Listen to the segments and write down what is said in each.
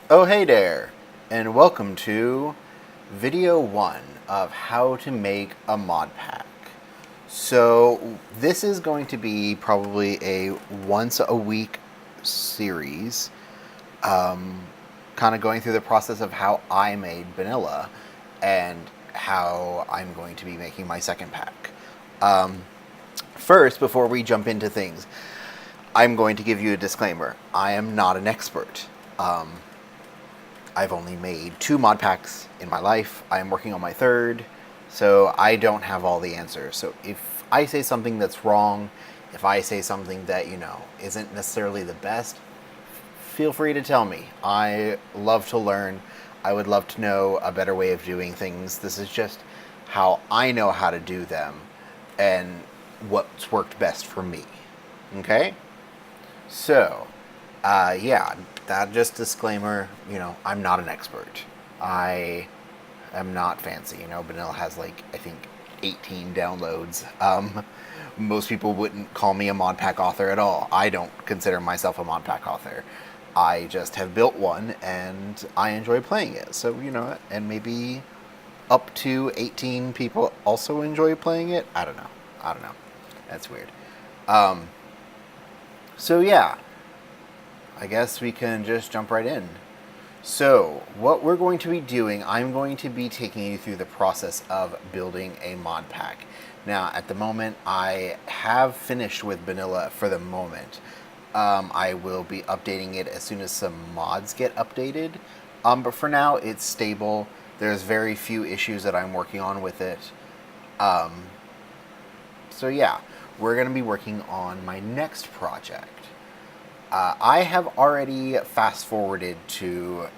Oh hey there, and welcome to video 1 of how to make a mod pack. So this is going to be probably a once a week series, kind of going through the process of how I made vanilla and how I'm going to be making my second pack. First, before we jump into things, I'm going to give you a disclaimer. I am not an expert. I've only made 2 mod packs in my life. I am working on my third, so I don't have all the answers. So if I say something that's wrong, if I say something that, isn't necessarily the best, feel free to tell me. I love to learn. I would love to know a better way of doing things. This is just how I know how to do them and what's worked best for me. Okay? So, yeah, that just disclaimer, I'm not an expert. I am not fancy. Vanilla has I think 18 downloads. Most people wouldn't call me a modpack author at all. I don't consider myself a modpack author. I just have built one and I enjoy playing it. So, and maybe up to 18 people also enjoy playing it. I don't know. That's weird. So yeah, I guess we can just jump right in. So, what we're going to be doing, I'm going to be taking you through the process of building a mod pack. Now, at the moment, I have finished with vanilla for the moment. I will be updating it as soon as some mods get updated. But for now, it's stable. There's very few issues that I'm working on with it. So yeah, we're going to be working on my next project. I have already fast forwarded to,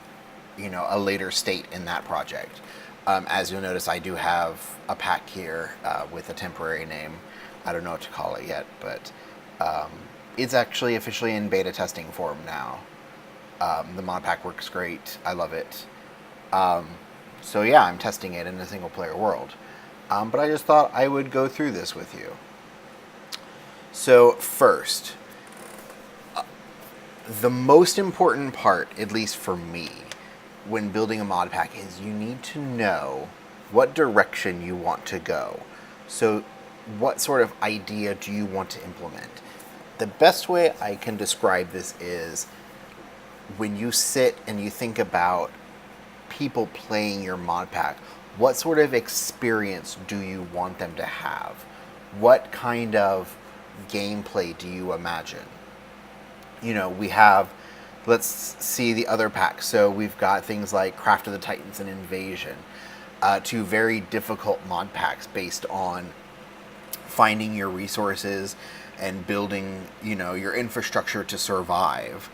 a later state in that project. As you'll notice, I do have a pack here with a temporary name. I don't know what to call it yet, but it's actually officially in beta testing form now. The mod pack works great. I love it. So yeah, I'm testing it in a single player world. But I just thought I would go through this with you. So first, the most important part, at least for me, when building a mod pack is you need to know what direction you want to go. So what sort of idea do you want to implement? The best way I can describe this is when you sit and you think about people playing your mod pack, what sort of experience do you want them to have? What kind of gameplay do you imagine? We have, let's see the other packs. So we've got things like Craft of the Titans and Invasion, 2 very difficult mod packs based on finding your resources and building, your infrastructure to survive.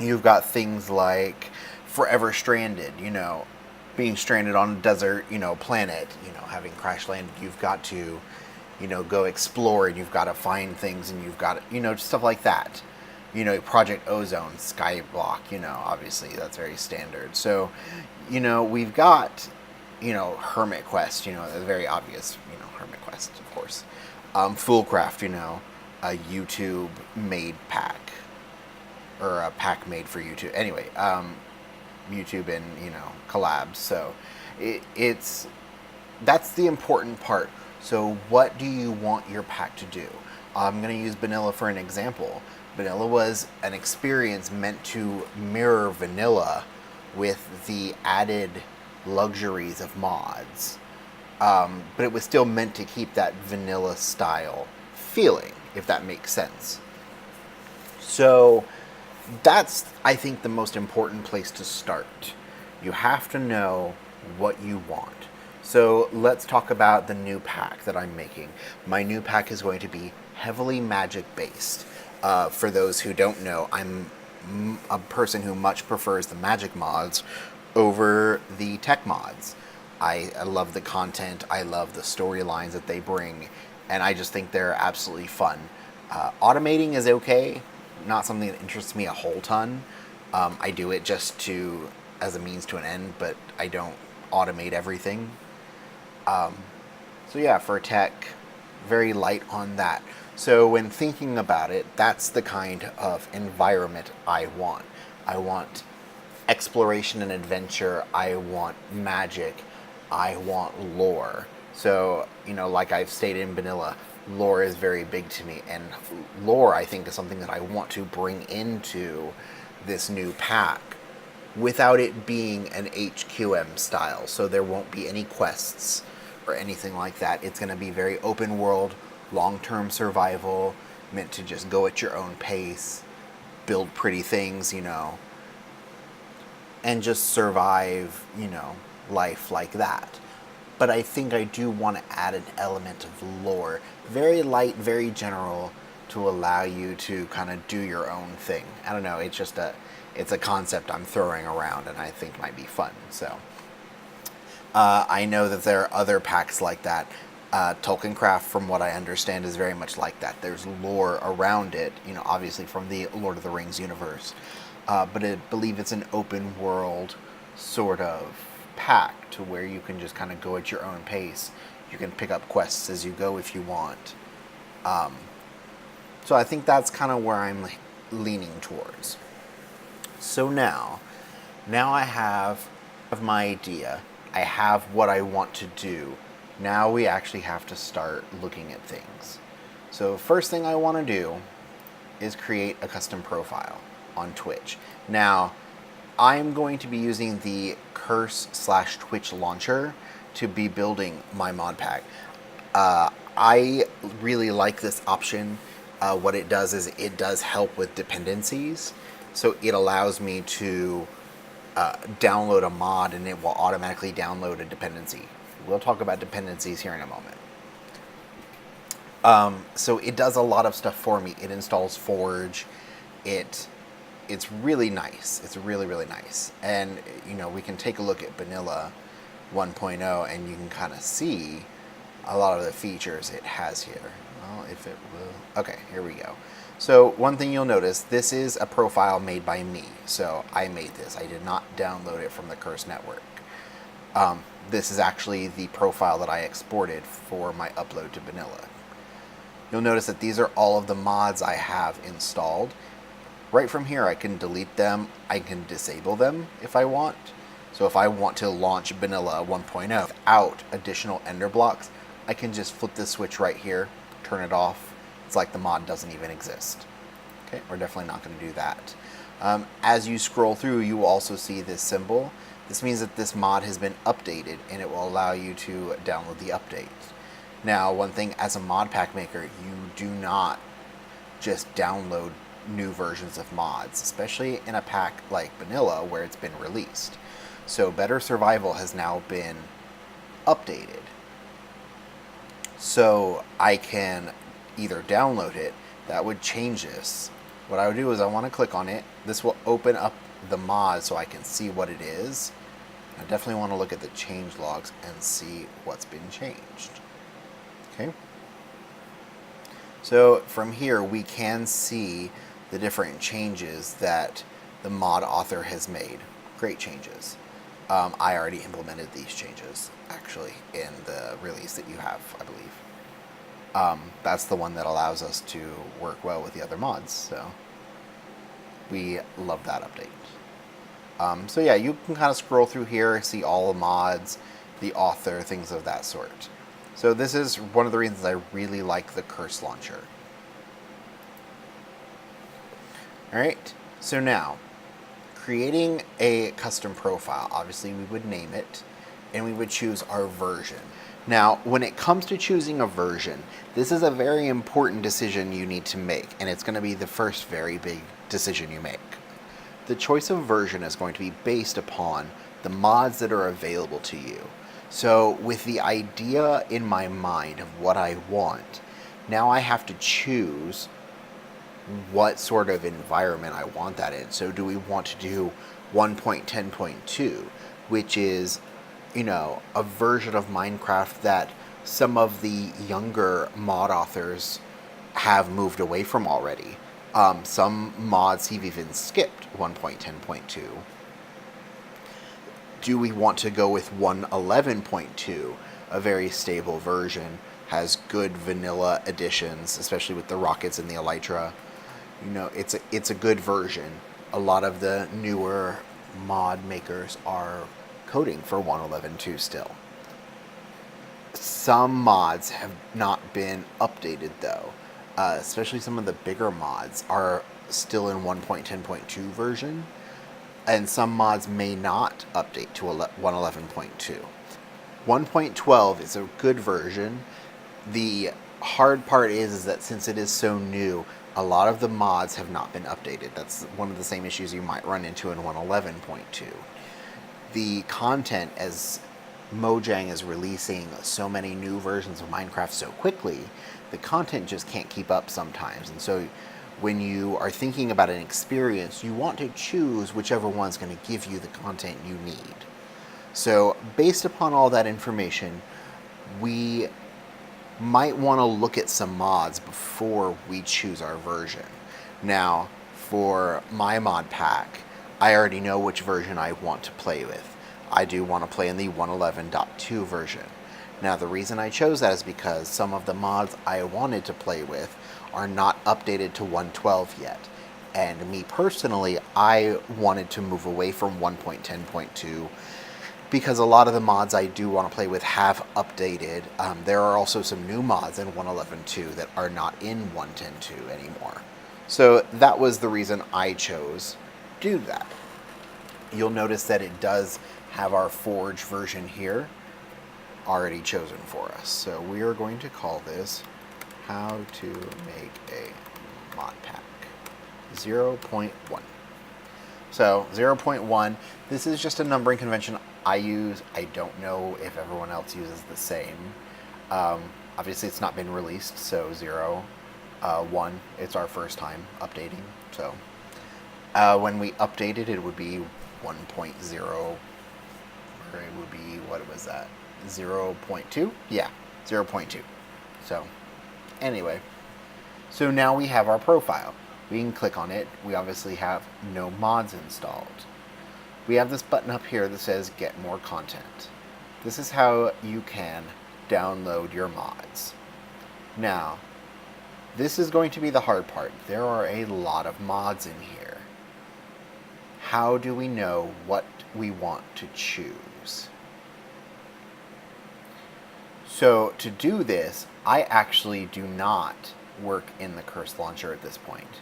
You've got things like Forever Stranded, being stranded on a desert, planet, having crash landed. You've got to, go explore and you've got to find things and you've got to, stuff like that. Project Ozone, Skyblock, obviously that's very standard. So, we've got, Hermit Quest, the very obvious, Hermit Quest, of course. Foolcraft, a YouTube made pack, or a pack made for YouTube. Anyway, YouTube and, collabs. So, that's the important part. So, what do you want your pack to do? I'm going to use vanilla for an example. Vanilla was an experience meant to mirror vanilla with the added luxuries of mods. But it was still meant to keep that vanilla style feeling, if that makes sense. So that's, I think, the most important place to start. You have to know what you want. So let's talk about the new pack that I'm making. My new pack is going to be heavily magic based. For those who don't know, I'm a person who much prefers the magic mods over the tech mods. I love the content, I love the storylines that they bring, and I just think they're absolutely fun. Automating is okay, not something that interests me a whole ton. I do it just as a means to an end, but I don't automate everything. So yeah, for tech, very light on that. So when thinking about it, that's the kind of environment I want. I want exploration and adventure. I want magic. I want lore. So, like I've stated in vanilla, lore is very big to me. And lore, I think, is something that I want to bring into this new pack without it being an HQM style. So there won't be any quests or anything like that. It's going to be very open world, long-term survival, meant to just go at your own pace, build pretty things, and just survive, life like that. But I think I do want to add an element of lore, very light, very general, to allow you to kind of do your own thing. I don't know, it's a concept I'm throwing around and I think might be fun. So I know that there are other packs like that. Tolkiencraft, from what I understand, is very much like that. There's lore around it, obviously from the Lord of the Rings universe. But I believe it's an open world sort of pack to where you can just kind of go at your own pace. You can pick up quests as you go if you want. So I think that's kind of where I'm leaning towards. So now I have my idea. I have what I want to do. Now we actually have to start looking at things. So first thing I want to do is create a custom profile on Twitch. Now, I'm going to be using the Curse/Twitch launcher to be building my mod pack. I really like this option. What it does is it does help with dependencies. So it allows me to download a mod and it will automatically download a dependency. We'll talk about dependencies here in a moment. So it does a lot of stuff for me. It installs Forge. It's really nice. It's really, really nice. And, we can take a look at Vanilla 1.0 and you can kind of see a lot of the features it has here. Well, if it will. Okay, here we go. So one thing you'll notice, this is a profile made by me. So I made this. I did not download it from the Curse network. This is actually the profile that I exported for my upload to Vanilla. You'll notice that these are all of the mods I have installed. Right from here, I can delete them. I can disable them if I want. So if I want to launch Vanilla 1.0 without additional ender blocks, I can just flip this switch right here, turn it off. It's like the mod doesn't even exist. Okay, we're definitely not going to do that. As you scroll through, you will also see this symbol. This means that this mod has been updated and it will allow you to download the update. Now, one thing as a mod pack maker, you do not just download new versions of mods, especially in a pack like Vanilla where it's been released. So Better Survival has now been updated. So I can either download it, that would change this. What I would do is I want to click on it. This will open up the mod so I can see what it is. I definitely want to look at the change logs and see what's been changed. Okay. So from here we can see the different changes that the mod author has made. Great changes. I already implemented these changes actually in the release that you have, I believe. That's the one that allows us to work well with the other mods. So we love that update. So yeah, you can kind of scroll through here, see all the mods, the author, things of that sort. So this is one of the reasons I really like the Curse launcher. Alright, so now, creating a custom profile, obviously we would name it, and we would choose our version. Now, when it comes to choosing a version, this is a very important decision you need to make, and it's going to be the first very big decision you make. The choice of version is going to be based upon the mods that are available to you. So with the idea in my mind of what I want, now I have to choose what sort of environment I want that in. So do we want to do 1.10.2, which is, a version of Minecraft that some of the younger mod authors have moved away from already. Some mods have even skipped 1.10.2. Do we want to go with 1.11.2, a very stable version, has good vanilla additions, especially with the rockets and the elytra? It's a good version. A lot of the newer mod makers are coding for 1.11.2 still. Some mods have not been updated though, especially some of the bigger mods are still in 1.10.2 version, and some mods may not update to 1.11.2. 1.12 is a good version. The hard part is that since it is so new, a lot of the mods have not been updated. That's one of the same issues you might run into in 1.11.2. The content, as Mojang is releasing so many new versions of Minecraft so quickly, the content just can't keep up sometimes. And so when you are thinking about an experience, you want to choose whichever one's going to give you the content you need. So based upon all that information, we might want to look at some mods before we choose our version. Now, for my mod pack, I already know which version I want to play with. I do want to play in the 1.11.2 version. Now, the reason I chose that is because some of the mods I wanted to play with are not updated to 1.12 yet. And me personally, I wanted to move away from 1.10.2 because a lot of the mods I do want to play with have updated. There are also some new mods in 1.11.2 that are not in 1.10.2 anymore. So that was the reason I chose to do that. You'll notice that it does have our Forge version here already chosen for us. So we are going to call this How to Make a Mod Pack 0.1. So 0.1, this is just a numbering convention I use. I don't know if everyone else uses the same. Obviously it's not been released, so 0, 1, it's our first time updating. So when we update it, it would be 1.0, or it would be, what was that, 0.2? Yeah, 0.2. So anyway, so now we have our profile. We can click on it. We obviously have no mods installed. We have this button up here that says Get More Content. This is how you can download your mods. Now, this is going to be the hard part. There are a lot of mods in here. How do we know what we want to choose? So to do this, I actually do not work in the Curse Launcher at this point.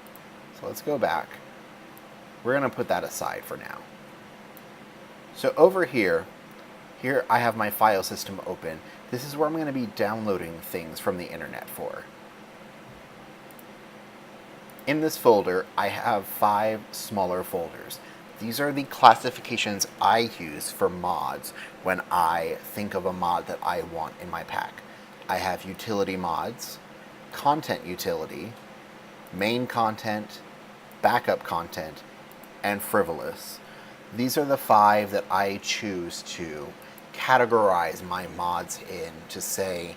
So let's go back. We're going to put that aside for now. So over here I have my file system open. This is where I'm going to be downloading things from the internet for. In this folder, I have 5 smaller folders. These are the classifications I use for mods when I think of a mod that I want in my pack. I have utility mods, content utility, main content, backup content, and frivolous. These are the 5 that I choose to categorize my mods in to say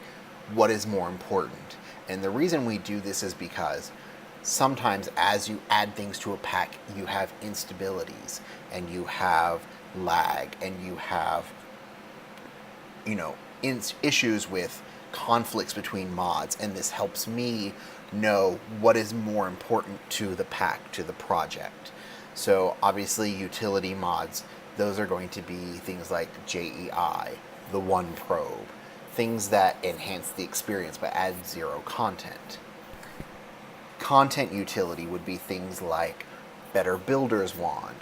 what is more important. And the reason we do this is because sometimes as you add things to a pack, you have instabilities and you have lag and you have, issues with conflicts between mods, and this helps me know what is more important to the pack, to the project. So obviously utility mods, those are going to be things like JEI, the one probe, things that enhance the experience but add 0 content. Content utility would be things like Better Builder's Wand,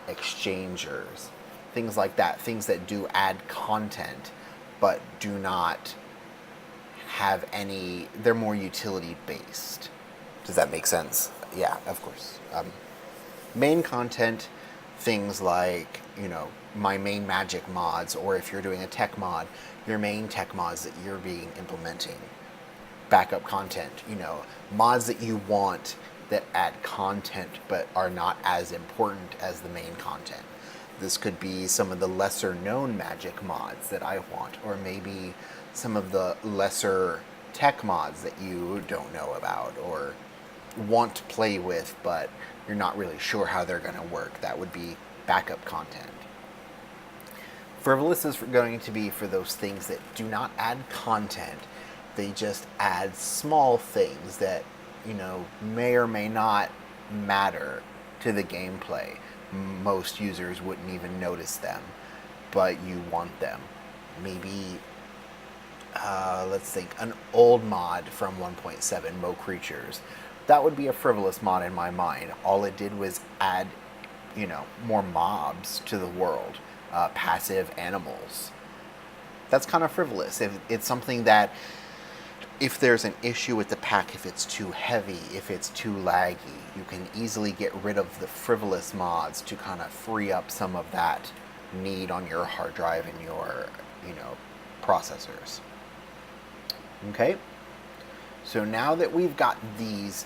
Exchangers, things like that, things that do add content but do not have any, they're more utility based. Does that make sense? Yeah, of course. Main content, things like, my main magic mods, or if you're doing a tech mod, your main tech mods that you're implementing. Backup content, mods that you want that add content but are not as important as the main content. This could be some of the lesser known magic mods that I want, or maybe some of the lesser tech mods that you don't know about or want to play with but you're not really sure how they're going to work. That would be backup content. Frivolous is going to be for those things that do not add content. They just add small things that, may or may not matter to the gameplay. most users wouldn't even notice them, but you want them. Maybe, let's think, an old mod from 1.7, Mo Creatures. That would be a frivolous mod in my mind. All it did was add, more mobs to the world, passive animals. That's kind of frivolous. If it's something that, if there's an issue with the pack, if it's too heavy, if it's too laggy, you can easily get rid of the frivolous mods to kind of free up some of that need on your hard drive and your, processors. Okay? So now that we've got these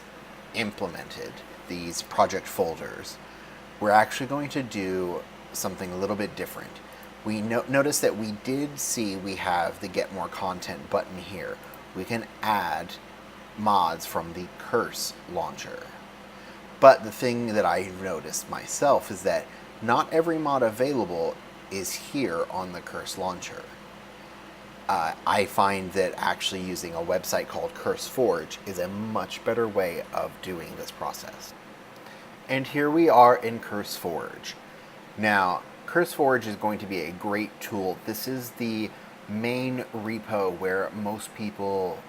implemented, these project folders, we're actually going to do something a little bit different. We notice that we did see we have the Get More Content button here. We can add mods from the Curse launcher. But the thing that I noticed myself is that not every mod available is here on the Curse launcher. I find that actually using a website called CurseForge is a much better way of doing this process. And here we are in CurseForge. Now, CurseForge is going to be a great tool. This is the main repo where most people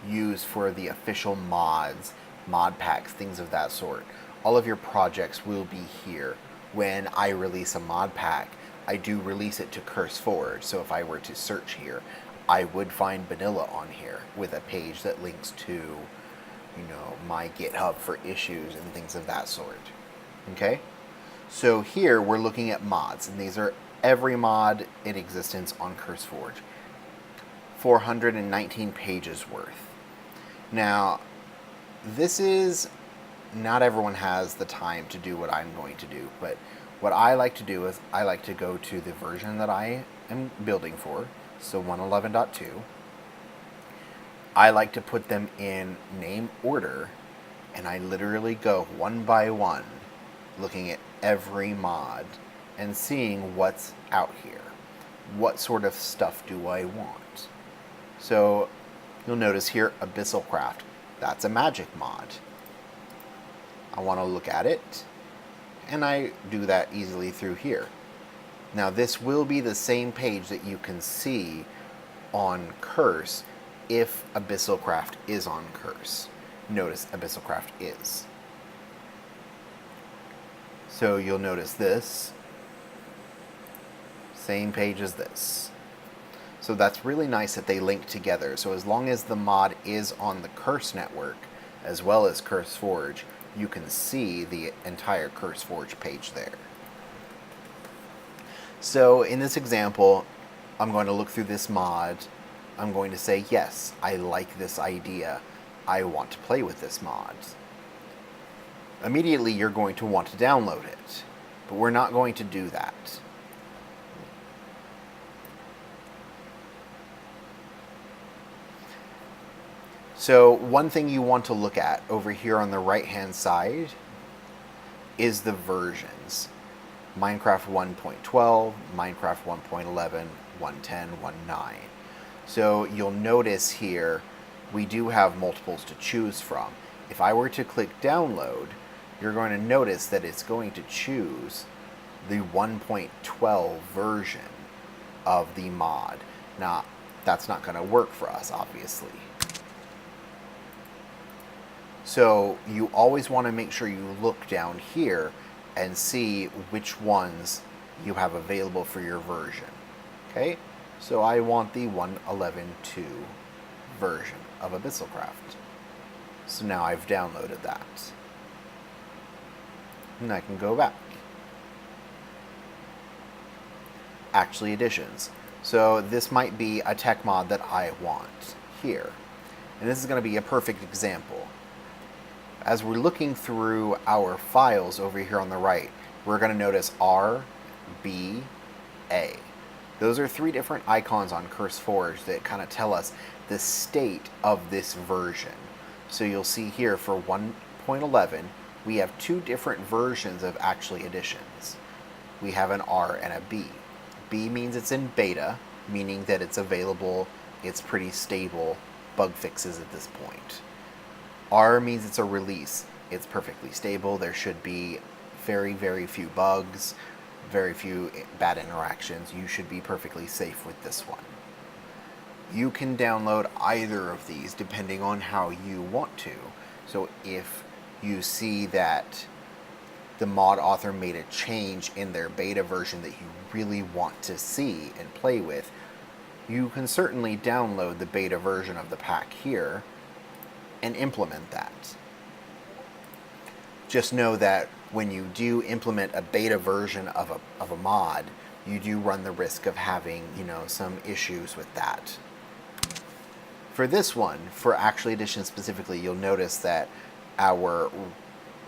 use for the official mods, mod packs, things of that sort. All of your projects will be here. When I release a mod pack, I do release it to CurseForge, so if I were to search here, I would find vanilla on here with a page that links to, my GitHub for issues and things of that sort. Okay? So here we're looking at mods, and these are every mod in existence on CurseForge. 419 pages worth. Now, this is, not everyone has the time to do what I'm going to do, but what I like to do is I like to go to the version that I am building for, so 111.2. I like to put them in name order, and I literally go one by one, looking at every mod and seeing what's out here. What sort of stuff do I want? So you'll notice here, Abyssal Craft. That's a magic mod. I want to look at it, and I do that easily through here. Now this will be the same page that you can see on Curse if Abyssal Craft is on Curse. Notice Abyssal Craft is. So you'll notice this, same page as this. So that's really nice that they link together. So as long as the mod is on the Curse network, as well as CurseForge, you can see the entire CurseForge page there. So in this example, I'm going to look through this mod. I'm going to say, yes, I like this idea. I want to play with this mod. Immediately you're going to want to download it, but we're not going to do that. So one thing you want to look at over here on the right hand side is the versions. Minecraft 1.12, Minecraft 1.11, 1.10, 1.9. So you'll notice here we do have multiples to choose from. If I were to click download, you're going to notice that it's going to choose the 1.12 version of the mod. Now, that's not going to work for us, obviously. So you always want to make sure you look down here and see which ones you have available for your version. Okay? So I want the 1.11.2 version of Abyssal Craft. So now I've downloaded that. And I can go back. Actually additions. So this might be a tech mod that I want here. And this is going to be a perfect example. As we're looking through our files over here on the right, we're going to notice R, B, A. Those are three different icons on CurseForge that kind of tell us the state of this version. So you'll see here for 1.11, we have two different versions of actually additions. We have an R and a B. B means it's in beta, meaning that it's available, it's pretty stable, bug fixes at this point. R means it's a release. It's perfectly stable. There should be very, very few bugs, very few bad interactions. You should be perfectly safe with this one. You can download either of these depending on how you want to. So if you see that the mod author made a change in their beta version that you really want to see and play with, you can certainly download the beta version of the pack here and implement that. Just know that when you do implement a beta version of a mod, you do run the risk of having, some issues with that. For this one, for Actually Edition specifically, you'll notice that our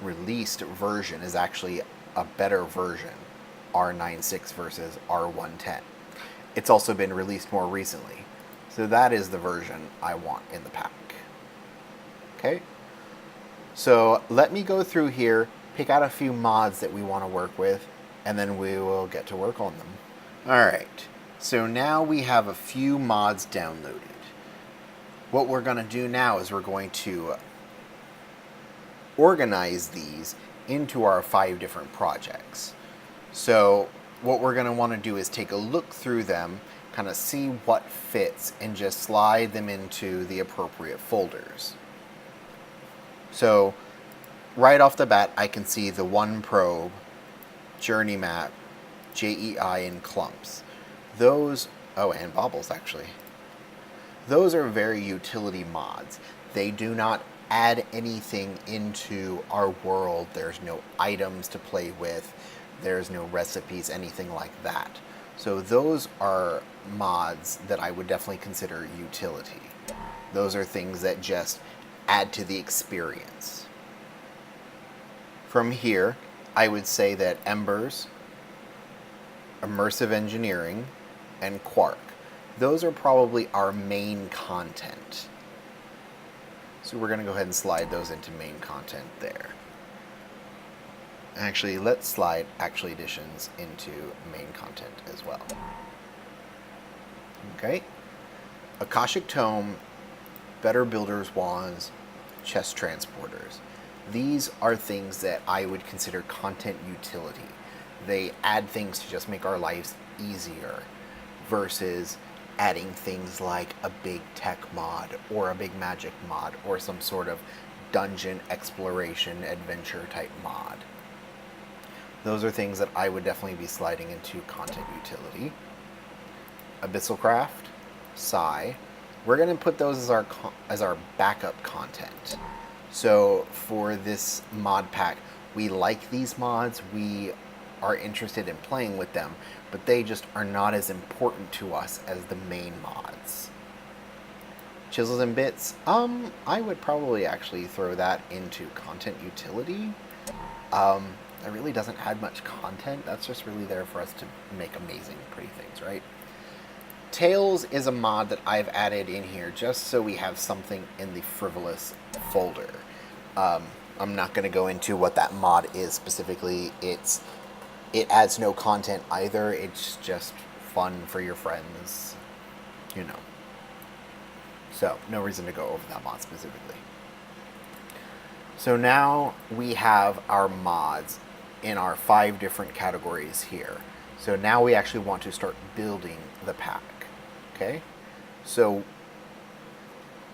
released version is actually a better version, R96 versus R110. It's also been released more recently, so that is the version I want in the pack. Okay, so let me go through here, pick out a few mods that we want to work with, and then we will get to work on them. Alright, so now we have a few mods downloaded. What we're going to do now is we're going to organize these into our 5 different projects. So what we're going to want to do is take a look through them, kind of see what fits, and just slide them into the appropriate folders. So right off the bat, I can see the one probe, journey map, JEI, and clumps. Those, and baubles actually. Those are very utility mods. They do not add anything into our world. There's no items to play with. There's no recipes, anything like that. So those are mods that I would definitely consider utility. Those are things that just add to the experience. From here, I would say that Embers, Immersive Engineering, and Quark. Those are probably our main content. So we're going to go ahead and slide those into main content there. Actually, let's slide Actually Editions into main content as well. Okay. Akashic Tome, Better Builder's Wands, Chest Transporters. These are things that I would consider content utility. They add things to just make our lives easier versus adding things like a big tech mod or a big magic mod or some sort of dungeon exploration adventure type mod. Those are things that I would definitely be sliding into content utility. Abyssalcraft, Psy. We're going to put those as our backup content. So for this mod pack, we like these mods, we are interested in playing with them, but they just are not as important to us as the main mods. Chisels and Bits, I would probably actually throw that into content utility. It really doesn't add much content. That's just really there for us to make amazing, pretty things, right? Tails is a mod that I've added in here just so we have something in the frivolous folder. I'm not going to go into what that mod is specifically. It adds no content either. It's just fun for your friends, So, no reason to go over that mod specifically. So now we have our mods in our 5 different categories here. So now we actually want to start building the pack. Okay? So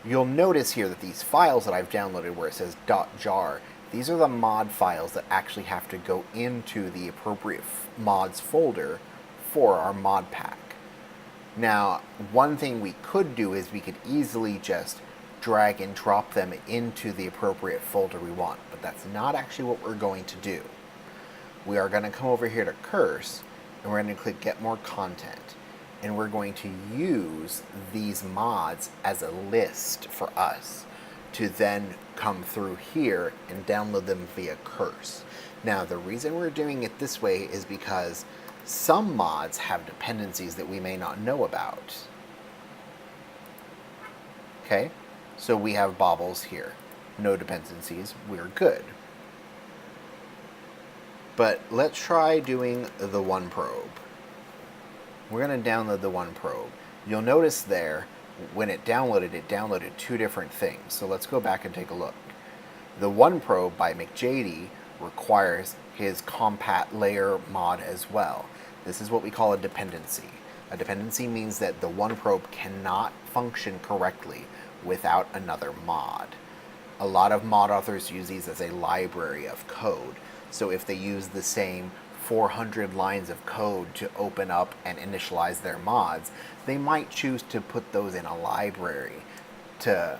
you'll notice here that these files that I've downloaded where it says .jar, these are the mod files that actually have to go into the appropriate mods folder for our mod pack. Now, one thing we could do is we could easily just drag and drop them into the appropriate folder we want, but that's not actually what we're going to do. We are going to come over here to Curse, and we're going to click Get More Content, and we're going to use these mods as a list for us to then come through here and download them via Curse. Now, the reason we're doing it this way is because some mods have dependencies that we may not know about. Okay, so we have baubles here. No dependencies, we're good. But let's try doing the one probe. We're going to download the one probe. You'll notice there, when it downloaded 2 different things. So let's go back and take a look. The one probe by McJady requires his compat layer mod as well. This is what we call a dependency. A dependency means that the one probe cannot function correctly without another mod. A lot of mod authors use these as a library of code. So if they use the same 400 lines of code to open up and initialize their mods, they might choose to put those in a library to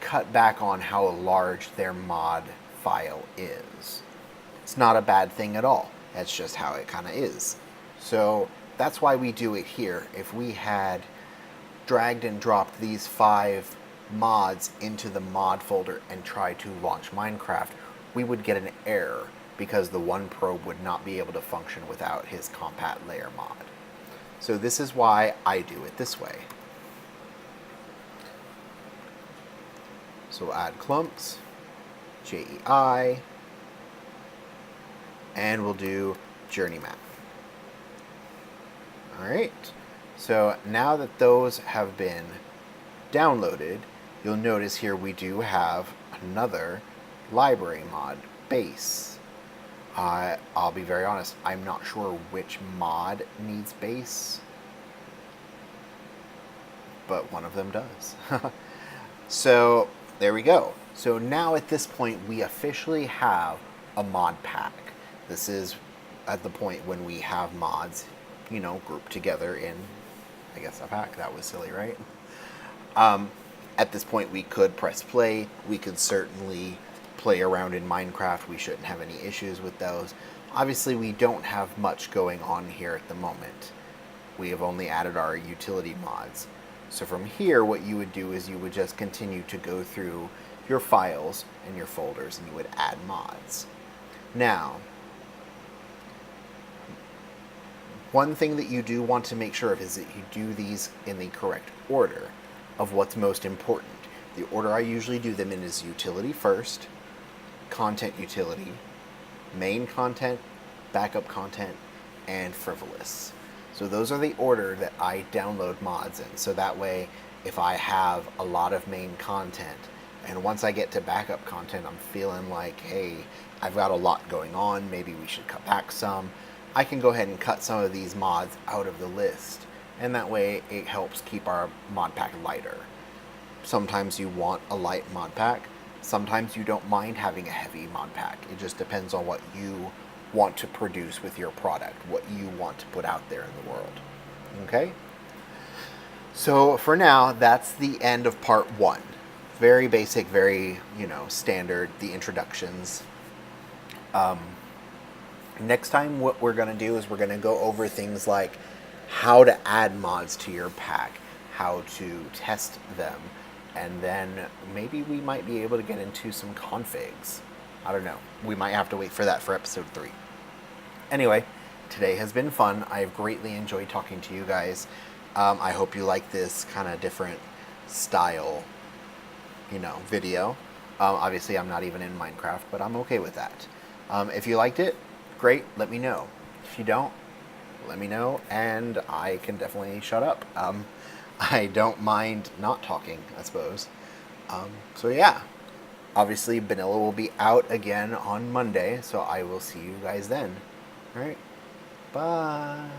cut back on how large their mod file is. It's not a bad thing at all. That's just how it kind of is. So that's why we do it here. If we had dragged and dropped these 5 mods into the mod folder and tried to launch Minecraft, we would get an error because the one probe would not be able to function without his compat layer mod. So this is why I do it this way. So we'll add clumps, JEI, and we'll do journey map. Alright, so now that those have been downloaded, you'll notice here we do have another library mod, base. I'll be very honest, I'm not sure which mod needs base, but one of them does. So there we go. So now at this point we officially have a mod pack. This is at the point when we have mods, you know, grouped together in, I guess, a pack. That was silly, right? At this point we could press play. We could certainly play around in Minecraft. We shouldn't have any issues with those. Obviously we don't have much going on here at the moment. We have only added our utility mods. So from here what you would do is you would just continue to go through your files and your folders and you would add mods. Now, one thing that you do want to make sure of is that you do these in the correct order of what's most important. The order I usually do them in is utility first, content utility, main content, backup content, and frivolous. So those are the order that I download mods in. So that way, if I have a lot of main content, and once I get to backup content, I'm feeling like, hey, I've got a lot going on, maybe we should cut back some, I can go ahead and cut some of these mods out of the list. And that way it helps keep our mod pack lighter. Sometimes you want a light mod pack. Sometimes you don't mind having a heavy mod pack. It just depends on what you want to produce with your product, what you want to put out there in the world. Okay? So for now, that's the end of part 1. Very basic, very, standard, the introductions. Next time what we're going to do is we're going to go over things like how to add mods to your pack, how to test them, and then maybe we might be able to get into some configs. I don't know. We might have to wait for that for episode 3. Anyway, today has been fun. I've greatly enjoyed talking to you guys. I hope you like this kind of different style, video. Obviously, I'm not even in Minecraft, but I'm okay with that. If you liked it, great, let me know. If you don't, let me know, and I can definitely shut up. I don't mind not talking, I suppose. So yeah, obviously Vanilla will be out again on Monday, so I will see you guys then. All right, bye.